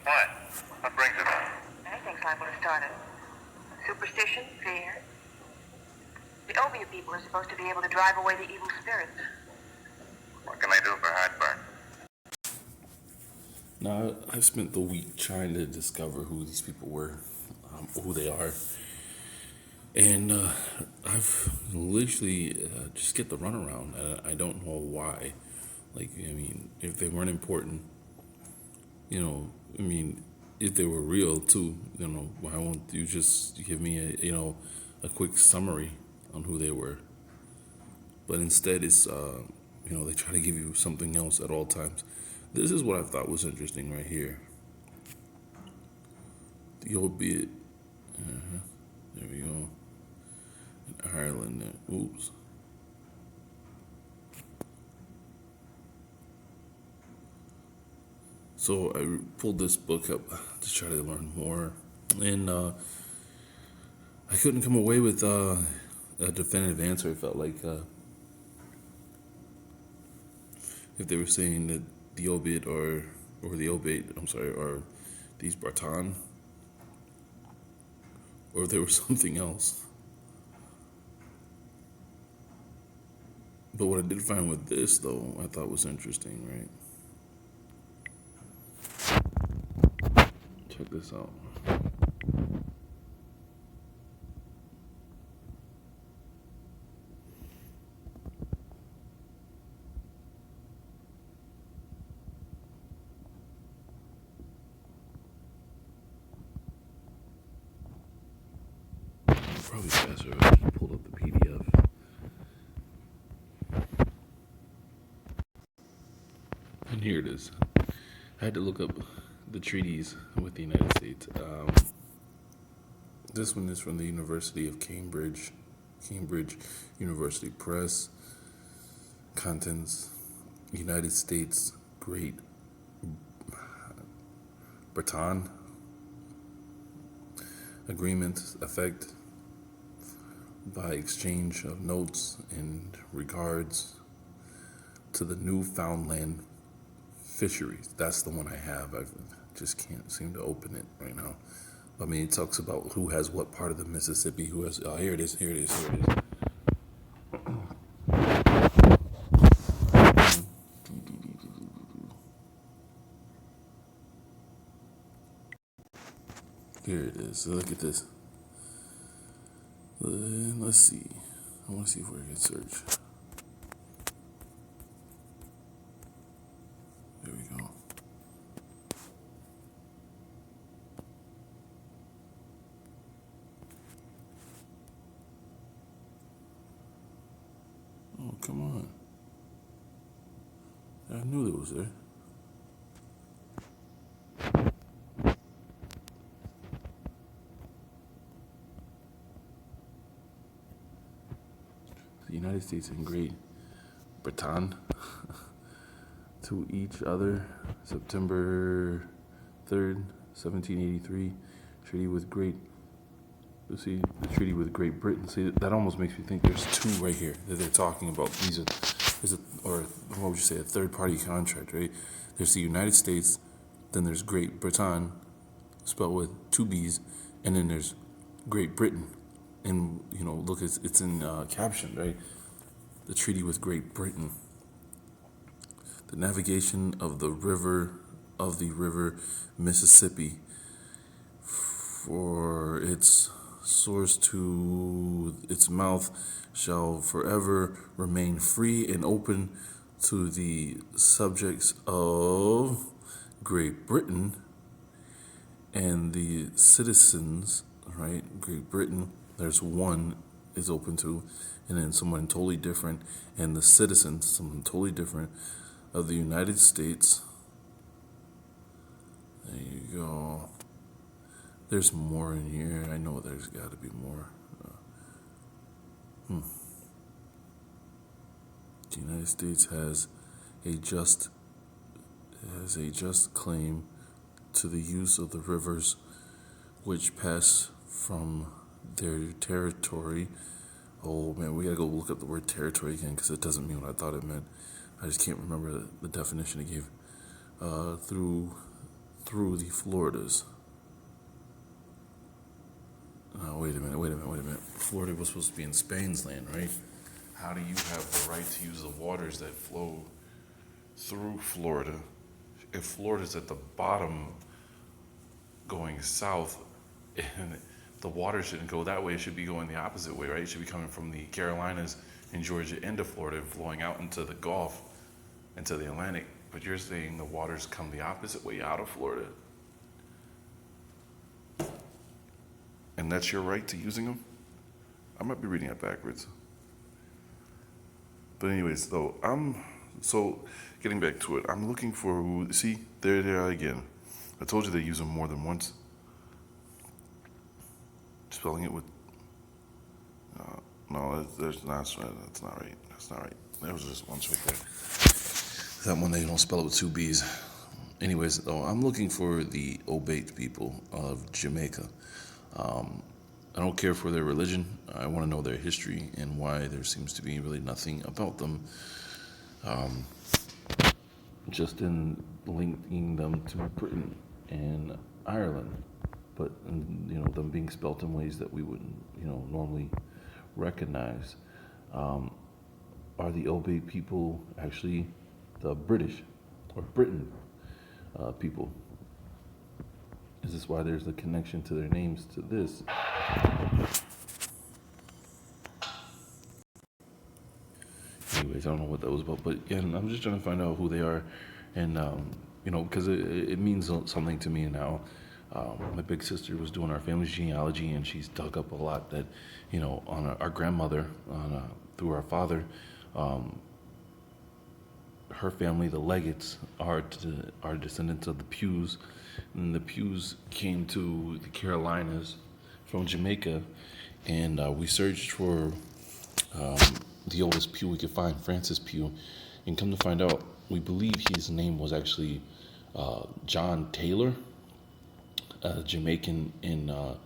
Why? What brings it on? Anything's liable to start it. Superstition, fear. The Obeat people are supposed to be able to drive away the evil spirits. What can they do for heartburn? Now, I spent the week trying to discover who these people were, who they are. And I've literally just get the runaround. I don't know why. Like, I mean, if they weren't important, if they were real too, why won't you just give me a quick summary on who they were? But instead, it's, they try to give you something else at all times. This is what I thought was interesting right here. The Obeat. There we go. In Ireland. Oops. So I pulled this book up to try to learn more. And I couldn't come away with a definitive answer. It felt like if they were saying that the Obeat or the Obeat, or these Bartan, or if they were something else. But what I did find with this, though, I thought was interesting, right? Check this out. Probably faster if I just pulled up the PDF. And here it is. I had to look up the treaties with the United States. This one is from the University of Cambridge University Press. Contents: United States Great Britain Agreement effect by exchange of notes in regards to the Newfoundland fisheries. That's the one I have. I just can't seem to open it right now. I mean, it talks about who has what part of the Mississippi, who has, here it is. Here it is. So look at this. Let's see. I want to see if we can search. There we go. Oh, come on. I knew it was there. The United States and Great Britain to each other, September 3rd, 1783, treaty with Great. You see the treaty with Great Britain. See, that almost makes me think there's two right here that they're talking about. Or what would you say, a third-party contract, right? There's the United States, then there's Great Britain, spelled with two B's, and then there's Great Britain. And, look, it's in caption, right? The treaty with Great Britain. The navigation of the river Mississippi for its source to its mouth shall forever remain free and open to the subjects of Great Britain and the citizens, right? Great Britain, there's one is open to, and then someone totally different, and the citizens, someone totally different, of the United States. There you go. There's more in here. I know there's got to be more. The United States has a just claim to the use of the rivers which pass from their territory. Oh man, we gotta go look up the word territory again because it doesn't mean what I thought it meant. I just can't remember the definition it gave. through the Floridas. Wait a minute. Florida was supposed to be in Spain's land, right? How do you have the right to use the waters that flow through Florida if Florida's at the bottom going south and the water shouldn't go that way? It should be going the opposite way, right? It should be coming from the Carolinas and Georgia into Florida and flowing out into the Gulf, into the Atlantic. But you're saying the waters come the opposite way out of Florida. And that's your right to using them? I might be reading it backwards. But anyways, though, so getting back to it, I'm looking for, see, there they are again. I told you they use them more than once. Spelling it with, no, that's not right. That's not right. There was just once right there. That one, they don't spell it with two B's. Anyways, though, I'm looking for the Obeat people of Jamaica. I don't care for their religion. I want to know their history and why there seems to be really nothing about them. Just in linking them to Britain and Ireland, but them being spelt in ways that we wouldn't normally recognize. Are the Obeat people actually the British or Britain people? Is this why there's a connection to their names to this? Anyways, I don't know what that was about, but yeah, I'm just trying to find out who they are, and because it means something to me now. My big sister was doing our family's genealogy, and she's dug up a lot that, on our grandmother, through our father, her family, the Legates, are descendants of the Pews, and the Pews came to the Carolinas from Jamaica, and we searched for the oldest Pew we could find, Francis Pew, and come to find out, we believe his name was actually John Taylor, Jamaican in, I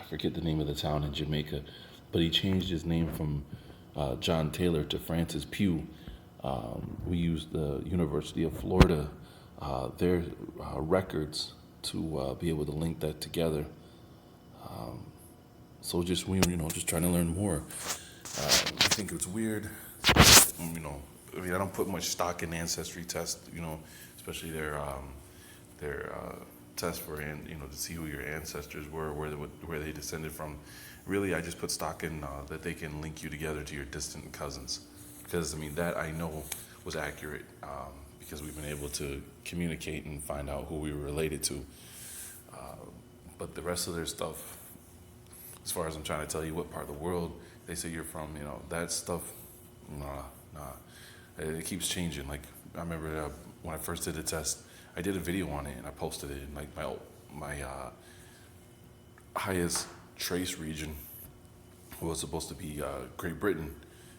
forget the name of the town in Jamaica, but he changed his name from John Taylor to Francis Pew. We used the University of Florida, their records to be able to link that together. So just trying to learn more. I think it's weird, I don't put much stock in ancestry tests, especially their test for, to see who your ancestors were, where they descended from. Really, I just put stock in that they can link you together to your distant cousins. Because, that I know was accurate because we've been able to communicate and find out who we were related to. But the rest of their stuff, as far as I'm trying to tell you what part of the world they say you're from, that stuff, nah. It keeps changing. Like, I remember when I first did the test, I did a video on it and I posted it in like my highest trace region was supposed to be Great Britain,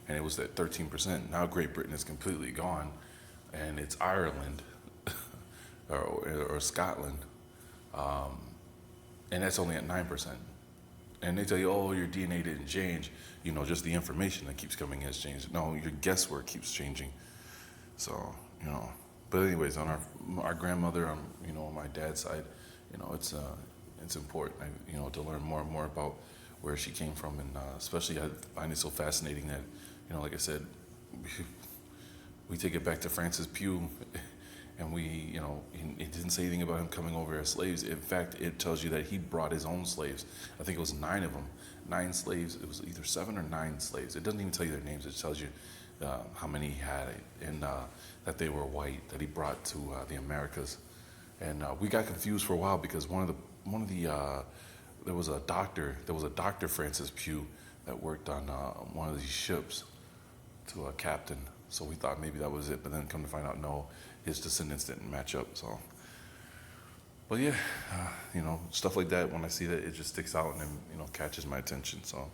and it was at 13%. Now Great Britain is completely gone, and it's Ireland or Scotland, and that's only at 9%. And they tell you, oh, your DNA didn't change. Just the information that keeps coming has changed. No, your guesswork keeps changing. So, But anyways, on our grandmother, on my dad's side, it's important, to learn more and more about where she came from, and especially I find it so fascinating that, like I said, we take it back to Francis Pugh, and it didn't say anything about him coming over as slaves. In fact, it tells you that he brought his own slaves. I think it was 9 of them, 9 slaves. It was either 7 or 9 slaves. It doesn't even tell you their names. It tells you how many he had, and that they were white, that he brought to the Americas. And we got confused for a while because there was a doctor, Francis Pugh, that worked on one of these ships to a captain. So we thought maybe that was it, but then come to find out, no, his descendants didn't match up. So, but yeah, stuff like that, when I see that, it just sticks out and catches my attention. So.